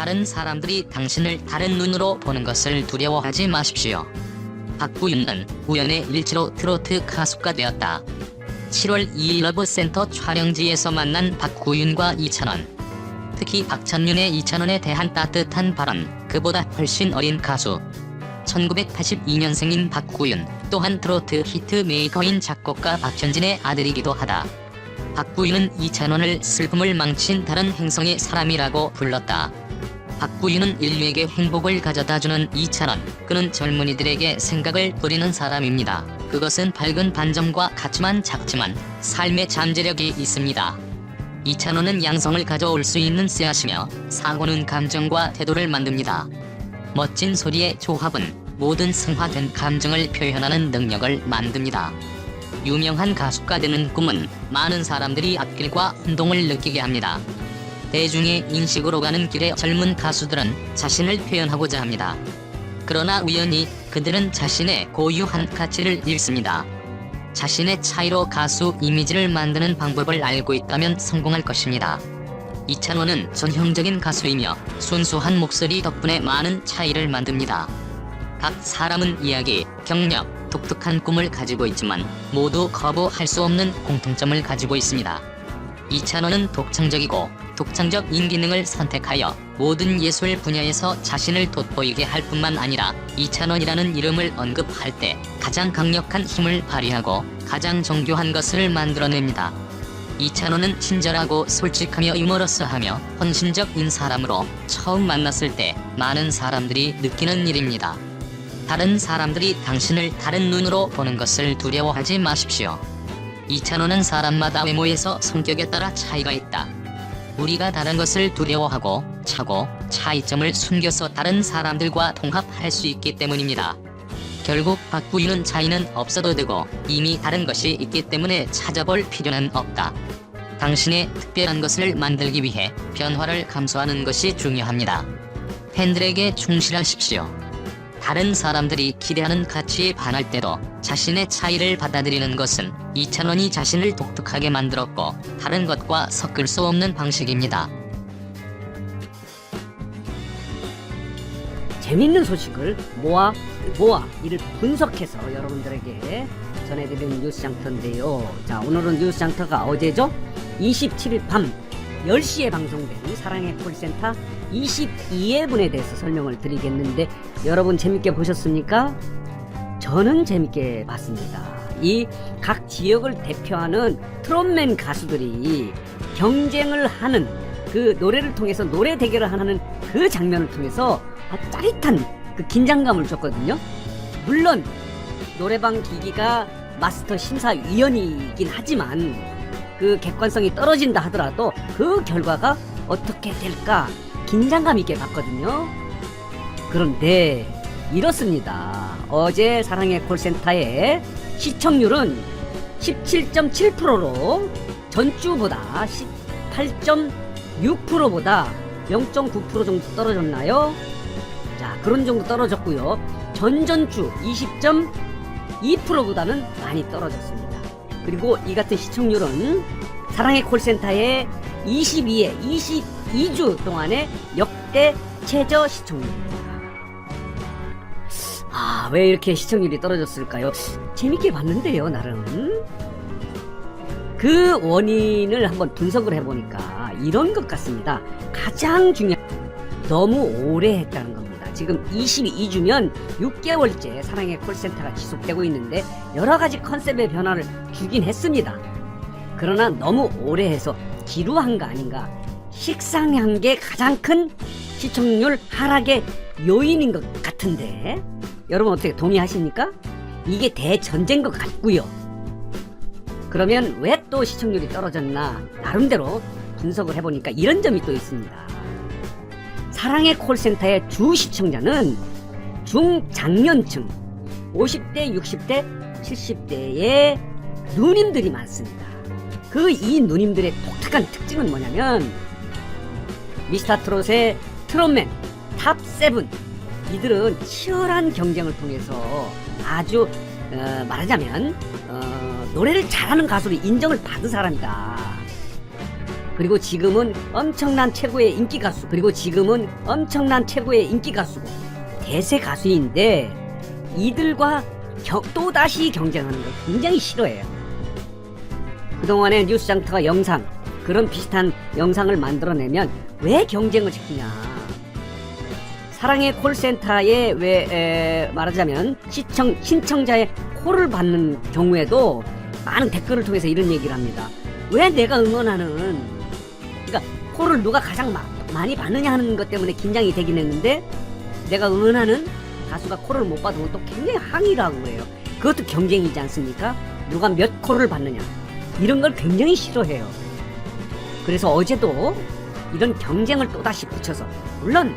다른 사람들이 당신을 다른 눈으로 보는 것을 두려워하지 마십시오. 박구윤은 우연의 일치로 트로트 가수가 되었다. 7월 2일 러브센터 촬영지에서 만난 박구윤과 이찬원. 특히 박찬윤의 이찬원에 대한 따뜻한 발언, 그보다 훨씬 어린 가수. 1982년생인 박구윤, 또한 트로트 히트메이커인 작곡가 박현진의 아들이기도 하다. 박구윤은 이찬원을 슬픔을 망친 다른 행성의 사람이라고 불렀다. 박구윤은 인류에게 행복을 가져다주는 이찬원, 그는 젊은이들에게 생각을 뿌리는 사람입니다. 그것은 밝은 반점과 같지만 작지만 삶의 잠재력이 있습니다. 이찬원은 양성을 가져올 수 있는 씨앗이며 사고는 감정과 태도를 만듭니다. 멋진 소리의 조합은 모든 승화된 감정을 표현하는 능력을 만듭니다. 유명한 가수가 되는 꿈은 많은 사람들이 앞길과 혼동을 느끼게 합니다. 대중의 인식으로 가는 길에 젊은 가수들은 자신을 표현하고자 합니다. 그러나 우연히 그들은 자신의 고유한 가치를 잃습니다. 자신의 차이로 가수 이미지를 만드는 방법을 알고 있다면 성공할 것입니다. 이찬원은 전형적인 가수이며 순수한 목소리 덕분에 많은 차이를 만듭니다. 각 사람은 이야기, 경력, 독특한 꿈을 가지고 있지만 모두 거부할 수 없는 공통점을 가지고 있습니다. 이찬원은 독창적이고 독창적 인기능을 선택하여 모든 예술 분야에서 자신을 돋보이게 할 뿐만 아니라 이찬원이라는 이름을 언급할 때 가장 강력한 힘을 발휘하고 가장 정교한 것을 만들어냅니다. 이찬원은 친절하고 솔직하며 유머러스하며 헌신적인 사람으로 처음 만났을 때 많은 사람들이 느끼는 일입니다. 다른 사람들이 당신을 다른 눈으로 보는 것을 두려워하지 마십시오. 이찬원은 사람마다 외모에서 성격에 따라 차이가 있다. 우리가 다른 것을 두려워하고 차고 차이점을 숨겨서 다른 사람들과 통합할 수 있기 때문입니다. 결국 박구윤은 차이는 없어도 되고 이미 다른 것이 있기 때문에 찾아볼 필요는 없다. 당신의 특별한 것을 만들기 위해 변화를 감수하는 것이 중요합니다. 팬들에게 충실하십시오. 다른 사람들이 기대하는 가치에 반할 때도 자신의 차이를 받아들이는 것은 이찬원이 자신을 독특하게 만들었고 다른 것과 섞을 수 없는 방식입니다. 재밌는 소식을 모아 이를 분석해서 여러분들에게 전해드리는 뉴스장터인데요. 자, 오늘은 뉴스장터가 어제죠? 27일 밤 10시에 방송된 사랑의 콜센터 22회분에 대해서 설명을 드리겠는데 여러분 재밌게 보셨습니까? 저는 재밌게 봤습니다. 이 각 지역을 대표하는 트롯맨 가수들이 경쟁을 하는 그 노래를 통해서 노래 대결을 하는 그 장면을 통해서 짜릿한 그 긴장감을 줬거든요. 물론 노래방 기기가 마스터 심사위원이긴 하지만 그 객관성이 떨어진다 하더라도 그 결과가 어떻게 될까 긴장감 있게 봤거든요. 그런데 이렇습니다. 어제 사랑의 콜센터의 시청률은 17.7%로 전주보다 18.6%보다 0.9% 정도 떨어졌나요? 자, 그런 정도 떨어졌고요. 전전주 20.2%보다는 많이 떨어졌습니다. 그리고 이 같은 시청률은 사랑의 콜센터의 22주 동안의 역대 최저 시청률입니다. 왜 이렇게 시청률이 떨어졌을까요? 재밌게 봤는데요, 나름. 그 원인을 한번 분석을 해보니까 이런 것 같습니다. 가장 중요한 너무 오래 했다는 겁니다. 지금 22주면 6개월째 사랑의 콜센터가 지속되고 있는데 여러가지 컨셉의 변화를 주긴 했습니다. 그러나 너무 오래 해서 지루한 거 아닌가, 식상한 게 가장 큰 시청률 하락의 요인인 것 같은데 여러분 어떻게 동의하십니까? 이게 대전제인 것 같고요. 그러면 왜 또 시청률이 떨어졌나 나름대로 분석을 해보니까 이런 점이 또 있습니다. 사랑의 콜센터의 주 시청자는 중장년층 50대, 60대, 70대의 누님들이 많습니다. 이 누님들의 독특한 특징은 뭐냐면 미스터트롯의 트롯맨 탑7 이들은 치열한 경쟁을 통해서 아주 말하자면 노래를 잘하는 가수로 인정을 받은 사람이다. 그리고 지금은 엄청난 최고의 인기 가수. 그리고 지금은 엄청난 최고의 인기 가수고 대세 가수인데 이들과 또다시 경쟁하는 걸 굉장히 싫어해요. 그동안에 뉴스장터가 영상, 그런 비슷한 영상을 만들어내면 왜 경쟁을 시키냐. 사랑의 콜센터에 왜 말하자면 신청자의 콜을 받는 경우에도 많은 댓글을 통해서 이런 얘기를 합니다. 왜 내가 응원하는, 그러니까 콜을 누가 가장 많이 받느냐 하는 것 때문에 긴장이 되긴 했는데 내가 응원하는 가수가 콜을 못 받으면 또 굉장히 항의를 하고 그래요. 그것도 경쟁이지 않습니까? 누가 몇 콜을 받느냐, 이런 걸 굉장히 싫어해요. 그래서 어제도 이런 경쟁을 또다시 붙여서, 물론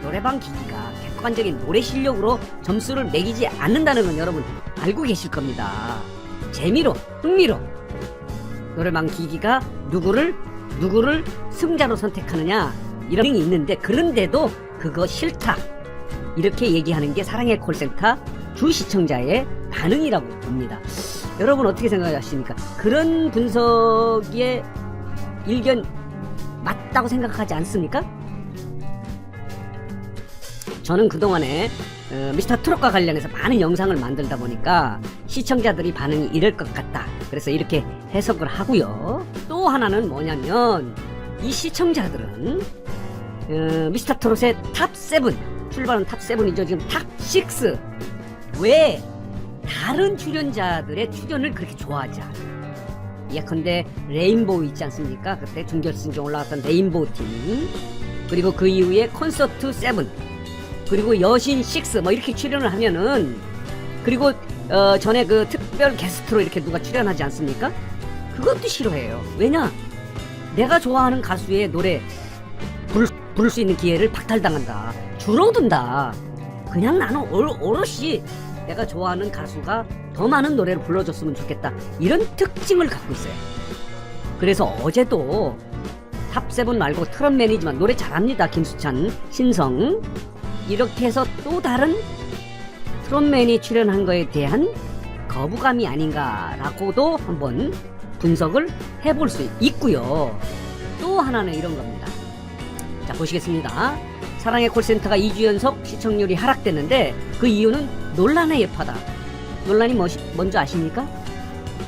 노래방 기기가 객관적인 노래 실력으로 점수를 매기지 않는다는 건 여러분 알고 계실 겁니다. 재미로, 흥미로 노래방 기기가 누구를 승자로 선택하느냐, 이런 게 있는데, 그런데도 그거 싫다 이렇게 얘기하는 게 사랑의 콜센터 주 시청자의 반응이라고 봅니다. 여러분 어떻게 생각하십니까? 그런 분석의 일견 맞다고 생각하지 않습니까? 저는 그동안에 미스터 트롯과 관련해서 많은 영상을 만들다 보니까 시청자들이 반응이 이럴 것 같다, 그래서 이렇게 해석을 하고요. 또 하나는 뭐냐면 이 시청자들은 미스터 트롯의 탑7, 출발은 탑7이죠. 지금 탑6 왜 다른 출연자들의 출연을 그렇게 좋아하지 않아요? 예컨대 레인보우 있지 않습니까? 그때 준결승전 올라갔던 레인보우 팀, 그리고 그 이후에 콘서트 7, 그리고 여신 6 뭐 이렇게 출연을 하면은, 그리고 전에 그 특별 게스트로 이렇게 누가 출연하지 않습니까? 그것도 싫어해요. 왜냐? 내가 좋아하는 가수의 노래 부를 수 있는 기회를 박탈당한다, 줄어든다. 그냥 나는 오롯이 내가 좋아하는 가수가 더 많은 노래를 불러줬으면 좋겠다, 이런 특징을 갖고 있어요. 그래서 어제도 탑7 말고 트롯맨이지만 노래 잘합니다. 김수찬, 신성, 이렇게 해서 또 다른 트롯맨이 출연한 거에 대한 거부감이 아닌가라고도 한번 분석을 해볼 수 있고요. 또 하나는 이런 겁니다. 자, 보시겠습니다. 사랑의 콜센터가 2주 연속 시청률이 하락됐는데 그 이유는 논란의 여파다. 논란이 뭔지 아십니까?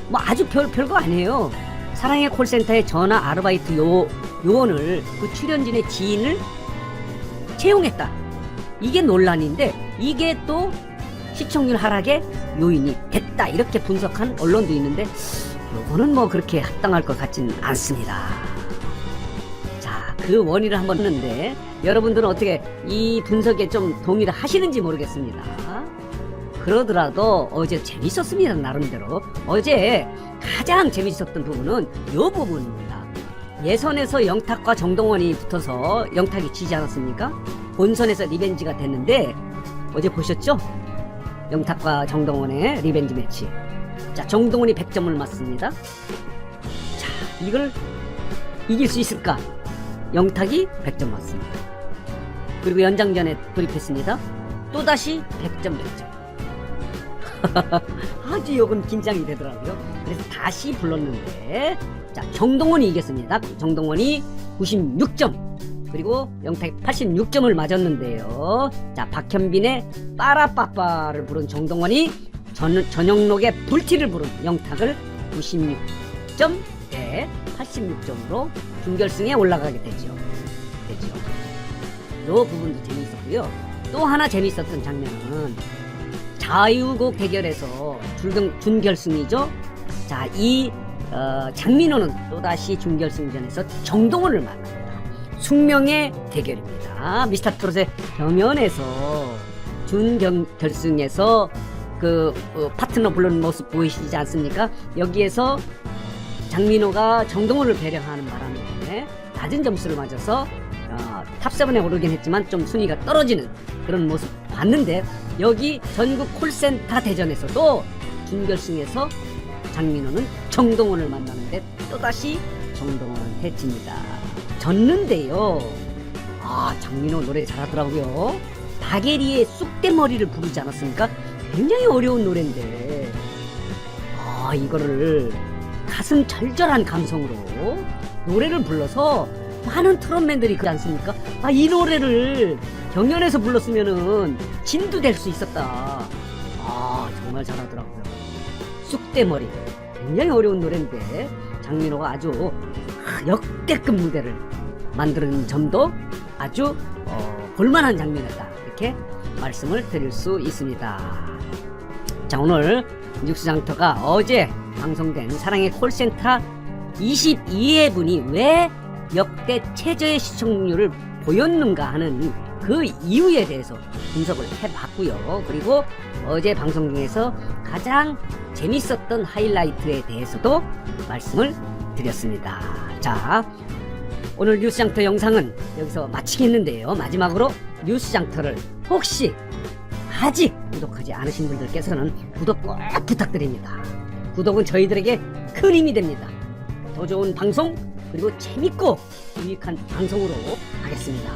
뭐 아주 별거 아니에요. 사랑의 콜센터의 전화 아르바이트 요원을 그 출연진의 지인을 채용했다, 이게 논란인데 이게 또 시청률 하락의 요인이 됐다, 이렇게 분석한 언론도 있는데 요거는 뭐 그렇게 합당할 것 같지는 않습니다. 자, 그 원인을 한번 했는데 여러분들은 어떻게 이 분석에 좀 동의를 하시는지 모르겠습니다. 그러더라도 어제 재밌었습니다. 나름대로 어제 가장 재밌었던 부분은 요 부분입니다. 예선에서 영탁과 정동원이 붙어서 영탁이 지지 않았습니까? 본선에서 리벤지가 됐는데 어제 보셨죠? 영탁과 정동원의 리벤지 매치. 자, 정동원이 100점을 맞습니다. 자, 이걸 이길 수 있을까? 영탁이 100점 맞습니다. 그리고 연장전에 돌입했습니다. 또다시 100점 100점. 아주 요건 긴장이 되더라고요. 그래서 다시 불렀는데, 자, 정동원이 이겼습니다. 정동원이 96점, 그리고 영탁이 86점을 맞았는데요. 자, 박현빈의 빠라빠빠를 부른 정동원이 전영록의 불티를 부른 영탁을 96점에 86점으로 준결승에 올라가게 되죠. 요 부분도 재미있었고요. 또 하나 재미있었던 장면은 자유곡 대결에서 준결승이죠. 자, 이 장민호는 또다시 준결승전에서 정동원을 만납니다. 숙명의 대결입니다. 미스터 트롯의 경연에서 준결승에서 그 파트너 부르는 모습 보이시지 않습니까? 여기에서 장민호가 정동원을 배려하는 바람에 낮은 점수를 맞아서 탑7에 오르긴 했지만 좀 순위가 떨어지는 그런 모습 봤는데, 여기 전국 콜센터 대전에서도 준결승에서 장민호는 정동원을 만나는데 또다시 정동원한테 집니다. 졌는데요. 장민호 노래 잘하더라고요. 박예리의 쑥대머리를 부르지 않았습니까? 굉장히 어려운 노래인데 이거를 가슴 절절한 감성으로 노래를 불러서 많은 트롯맨들이 그렇지 않습니까? 아, 이 노래를 경연에서 불렀으면은 진도 될 수 있었다. 아, 정말 잘하더라고요. 쑥대머리. 굉장히 어려운 노래인데 장민호가 아주 역대급 무대를 만드는 점도 아주 볼만한 장면이다. 이렇게 말씀을 드릴 수 있습니다. 자, 오늘 뉴스장터가 어제 방송된 사랑의 콜센터 22회분이 왜 역대 최저의 시청률을 보였는가 하는 그 이유에 대해서 분석을 해봤고요. 그리고 어제 방송 중에서 가장 재밌었던 하이라이트에 대해서도 말씀을 드렸습니다. 자, 오늘 뉴스장터 영상은 여기서 마치겠는데요. 마지막으로 뉴스장터를 혹시 아직 구독하지 않으신 분들께서는 구독 꼭 부탁드립니다. 구독은 저희들에게 큰 힘이 됩니다. 더 좋은 방송 그리고 재밌고 유익한 방송으로 하겠습니다.